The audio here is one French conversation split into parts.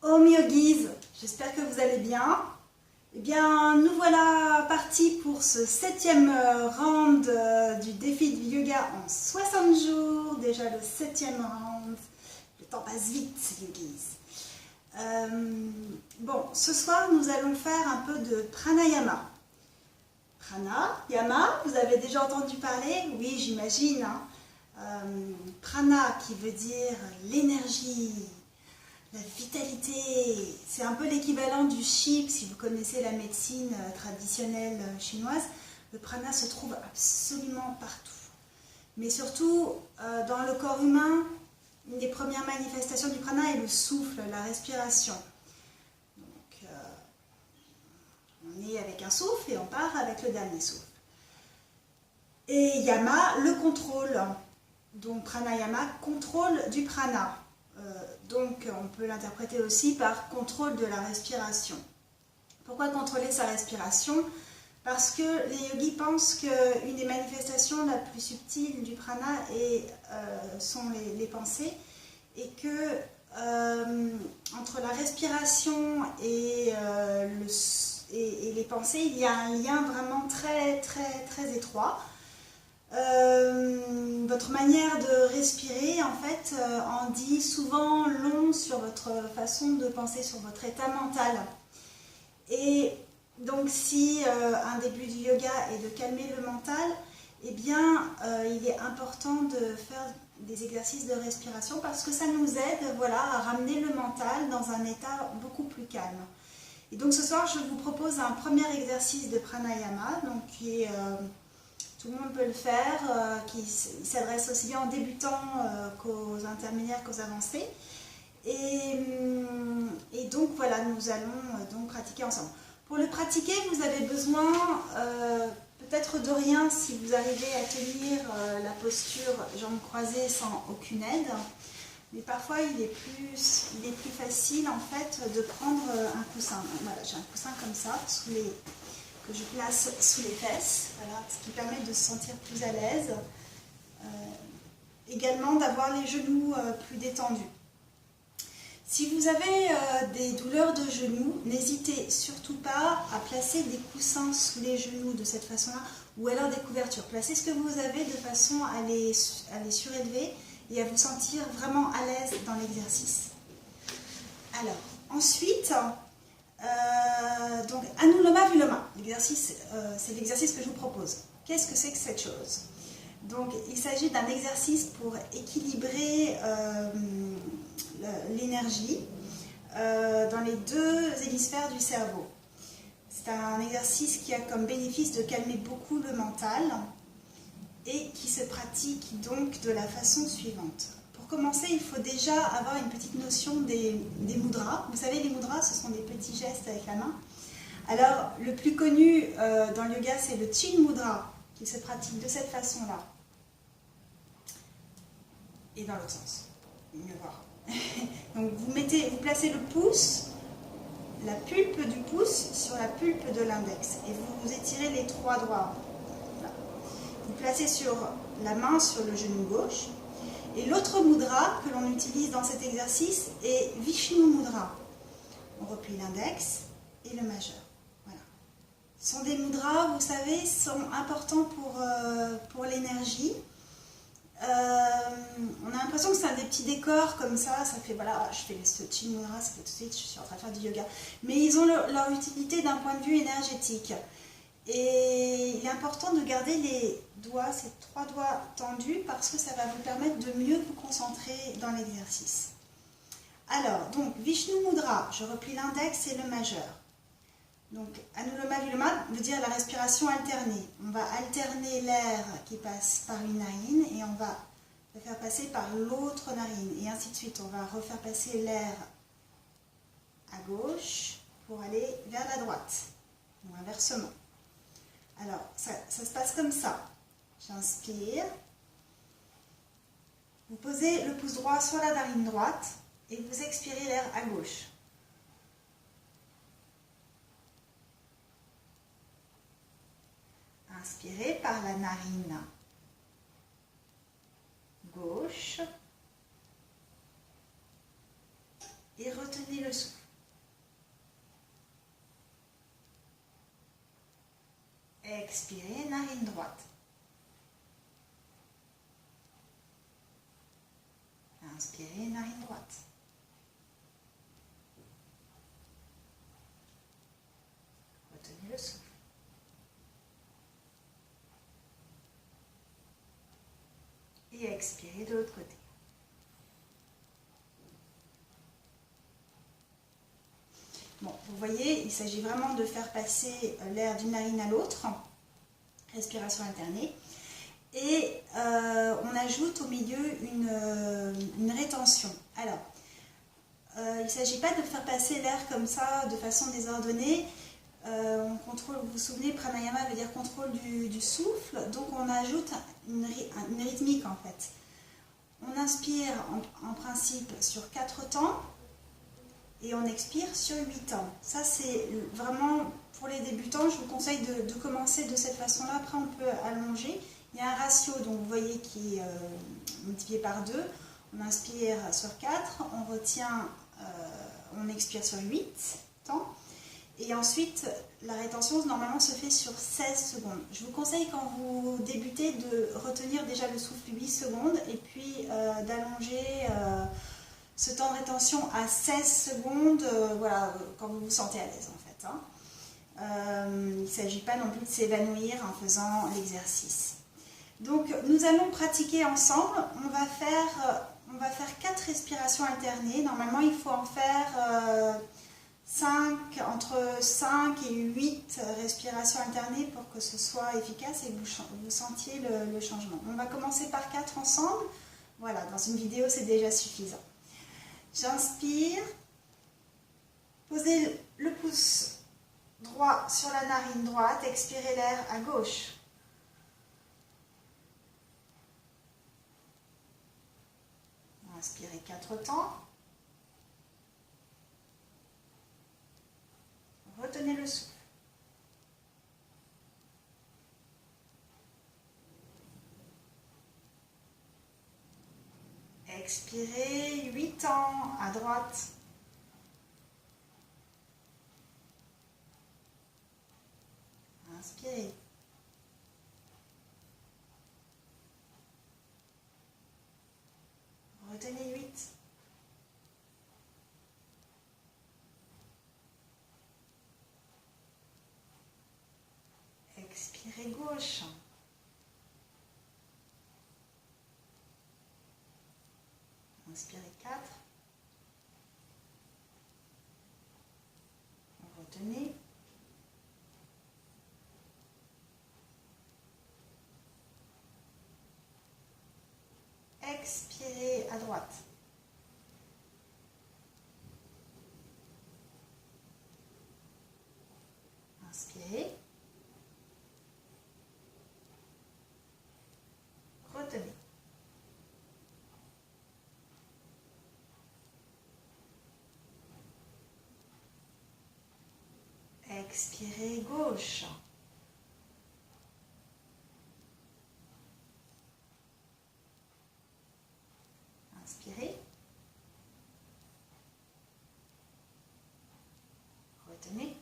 Om Yogis, j'espère que vous allez bien. Eh bien, nous voilà partis pour ce 7e round du défi du yoga en 60 jours. Déjà le 7e round. Le temps passe vite, Yogis. Bon, ce soir, nous allons faire un peu de pranayama. Pranayama, vous avez déjà entendu parler? Oui, j'imagine. Prana qui veut dire l'énergie, la vitalité. C'est un peu l'équivalent du Qi, si vous connaissez la médecine traditionnelle chinoise. Le prana se trouve absolument partout. Mais surtout, dans le corps humain, une des premières manifestations du prana est le souffle, la respiration. Donc, on est avec un souffle et on part avec le dernier souffle. Et yama, le contrôle. Donc pranayama, contrôle du prana. Donc on peut l'interpréter aussi par contrôle de la respiration. Pourquoi contrôler sa respiration? Parce que les yogis pensent qu'une des manifestations la plus subtile du prana sont les pensées, et que entre la respiration et les pensées, il y a un lien vraiment très étroit. Votre manière de respirer en fait en dit souvent long sur votre façon de penser, sur votre état mental. Et donc si un début du yoga est de calmer le mental, eh bien il est important de faire des exercices de respiration parce que ça nous aide, voilà, à ramener le mental dans un état beaucoup plus calme. Et donc ce soir je vous propose un premier exercice de pranayama, donc qui est tout le monde peut le faire, qui s'adresse aussi bien aux débutants qu'aux intermédiaires, qu'aux avancés. Et donc voilà, nous allons donc pratiquer ensemble. Pour le pratiquer, vous avez besoin peut-être de rien si vous arrivez à tenir la posture jambes croisées sans aucune aide. Mais parfois, il est plus facile en fait de prendre un coussin. Voilà, j'ai un coussin comme ça, que je place sous les fesses, voilà, ce qui permet de se sentir plus à l'aise. Également d'avoir les genoux plus détendus. Si vous avez des douleurs de genoux, n'hésitez surtout pas à placer des coussins sous les genoux de cette façon-là, ou alors des couvertures. Placez ce que vous avez de façon à les surélever et à vous sentir vraiment à l'aise dans l'exercice. Alors, ensuite, donc Anuloma Viloma, c'est l'exercice que je vous propose. Qu'est-ce que c'est que cette chose? Donc il s'agit d'un exercice pour équilibrer l'énergie dans les deux hémisphères du cerveau. C'est un exercice qui a comme bénéfice de calmer beaucoup le mental et qui se pratique donc de la façon suivante. Pour commencer, il faut déjà avoir une petite notion des mudras. Vous savez, les mudras, ce sont des petits gestes avec la main. Alors, le plus connu dans le yoga, c'est le Chin Mudra, qui se pratique de cette façon-là. Et dans l'autre sens, mieux voir. Donc, vous placez le pouce, la pulpe du pouce sur la pulpe de l'index. Et vous étirez les trois doigts. Voilà. Vous placez la main sur le genou gauche. Et l'autre mudra que l'on utilise dans cet exercice est Vishnu Mudra. On replie l'index et le majeur. Voilà. Ce sont des mudras, vous savez, sont importants pour l'énergie. On a l'impression que c'est des petits décors comme ça fait voilà, je fais ce Chin Mudra, ça fait tout de suite, je suis en train de faire du yoga. Mais ils ont leur utilité d'un point de vue énergétique. Et il est important de garder les doigts, ces trois doigts tendus, parce que ça va vous permettre de mieux vous concentrer dans l'exercice. Alors, donc, Vishnu Mudra, je replie l'index et le majeur. Donc, Anuloma Viloma veut dire la respiration alternée. On va alterner l'air qui passe par une narine et on va le faire passer par l'autre narine. Et ainsi de suite, on va refaire passer l'air à gauche pour aller vers la droite, ou inversement. Alors, ça se passe comme ça. J'inspire. Vous posez le pouce droit sur la narine droite et vous expirez l'air à gauche. Inspirez par la narine gauche. Et retenez le souffle. Expirez, narine droite. Inspirez, narine droite. Retenez le souffle. Et expirez de l'autre côté. Bon, vous voyez, il s'agit vraiment de faire passer l'air d'une narine à l'autre. Respiration alternée. Et on ajoute au milieu une rétention. Alors, il ne s'agit pas de faire passer l'air comme ça de façon désordonnée. On contrôle, vous vous souvenez, pranayama veut dire contrôle du souffle, donc on ajoute une rythmique en fait. On inspire en principe sur 4 temps et on expire sur 8 temps. Ça c'est vraiment pour les débutants, je vous conseille de commencer de cette façon-là, après on peut allonger. Il y a un ratio, donc vous voyez, qui est multiplié par 2. On inspire sur 4, on retient, on expire sur 8 temps. Et ensuite, la rétention, normalement, se fait sur 16 secondes. Je vous conseille, quand vous débutez, de retenir déjà le souffle 8 secondes et puis d'allonger ce temps de rétention à 16 secondes, voilà, quand vous vous sentez à l'aise, en fait. Hein. Il ne s'agit pas non plus de s'évanouir en faisant l'exercice. Donc, nous allons pratiquer ensemble. On va faire 4 respirations alternées. Normalement, il faut en faire... entre 5 et 8 respirations alternées pour que ce soit efficace et que vous sentiez le changement. On va commencer par 4 ensemble. Voilà, dans une vidéo, c'est déjà suffisant. J'inspire. Posez le pouce droit sur la narine droite. Expirez l'air à gauche. Inspirez 4 temps. Retenez le souffle. Expirez 8 temps à droite. Inspirez. Retenez 8. Expirez gauche. Inspirez 4. Retenez. Expirez à droite. Inspirez. Retenez. Expirez gauche. Inspirez. Retenez.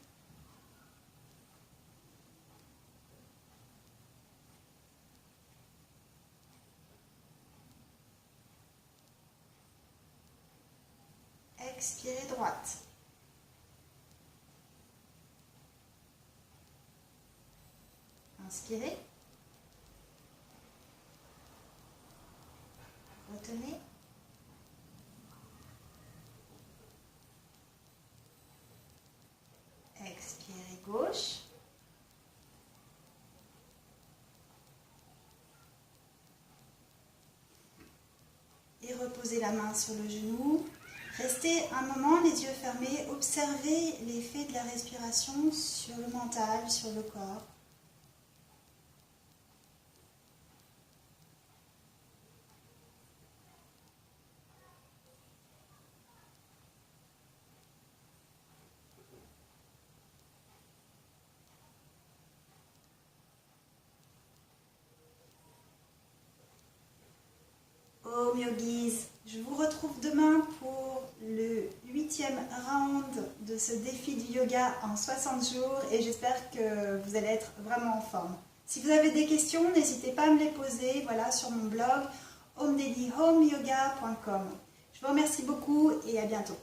Expirez droite. Inspirez. Retenez. Expirez gauche. Et reposez la main sur le genou. Restez un moment les yeux fermés. Observez l'effet de la respiration sur le mental, sur le corps. Om Yogis, je vous retrouve demain pour le 8e deuxième round de ce défi du yoga en 60 jours et j'espère que vous allez être vraiment en forme. Si vous avez des questions, n'hésitez pas à me les poser, voilà, sur mon blog homedailyhomeyoga.com. Je vous remercie beaucoup et à bientôt.